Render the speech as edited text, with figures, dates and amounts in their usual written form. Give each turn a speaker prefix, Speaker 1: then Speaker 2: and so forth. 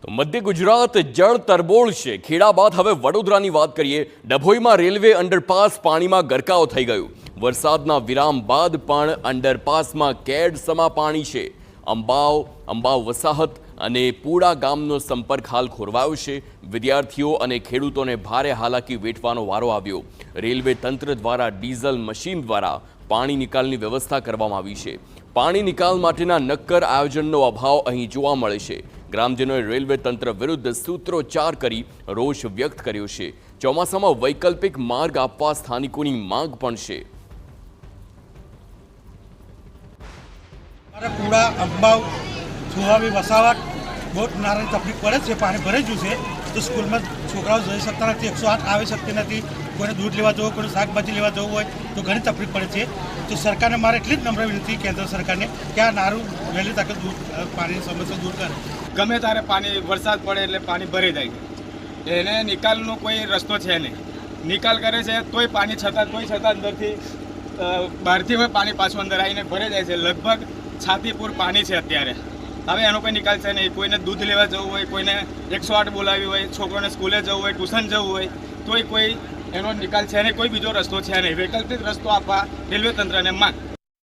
Speaker 1: તો મધ્ય ગુજરાત જળ તરબોળ છે। ખેડા બાદ હવે વડોદરાની વાત કરીએ। ડભોઈમાં રેલવે અંડરપાસ પાણીમાં ગરકાવ થઈ ગયું। વરસાદના વિરામ બાદ પણ અંડરપાસમાં કેડસમા પાણી છે। અંબાવ વસાહત અને પૂડા ગામનો સંપર્ક હાલ ખોરવાયો છે। વિદ્યાર્થીઓ અને ખેડૂતોને ભારે હાલાકી વેઠવાનો વારો આવ્યો। રેલવે તંત્ર દ્વારા ડીઝલ મશીન દ્વારા પાણી નિકાલની વ્યવસ્થા કરવામાં આવી છે। પાણી નિકાલ માટેના નક્કર આયોજનનો અભાવ અહીં જોવા મળે છે। ગ્રામજનોએ રેલવે તંત્ર વિરુદ્ધ સૂત્રોચ્ચાર કરી રોષ વ્યક્ત કર્યો છે। ચોમાસામાં વૈકલ્પિક માર્ગ આપવા સ્થાનિકોની માંગ પણ છે।
Speaker 2: પૂડા અંબાવ સુહાવી વસાવટ બહુ નાની તકલીફ પડે છે। પાણી ભરાઈ ગયું છે તો સ્કૂલમાં છોકરાઓ જઈ શકતા નથી, 108 આવી શકતી નથી। કોઈને દૂધ લેવા જવું, કોઈને શાકભાજી લેવા જવું હોય તો ઘણી તકલીફ પડે છે। તો સરકારને મારે એટલી જ નમ્ર વિનંતી કેન્દ્ર સરકારને કે આ નારું વહેલી તકે પાણીની સમસ્યા દૂર કરે।
Speaker 3: ગમે ત્યારે પાણી વરસાદ પડે એટલે પાણી ભરાઈ જાય, એને નિકાલનો કોઈ રસ્તો છે નહીં। નિકાલ કરે છે તોય પાણી છતાં અંદરથી બહારથી હોય પાણી પાછું અંદર આવીને ભરાઈ જાય છે। લગભગ છાતીપુર પાણી છે અત્યારે। હવે એનો કોઈ નિકાલ છે નહીં। કોઈને દૂધ લેવા જવું હોય, કોઈને 108 બોલાવી હોય, છોકરોને સ્કૂલે જવું હોય, ટ્યુશન જવું હોય તોય કોઈ એનો નિકાલ છે નહીં, કોઈ બીજો રસ્તો છે નહીં। વૈકલ્પિક રસ્તો આપવા રેલવે તંત્રને માંગ।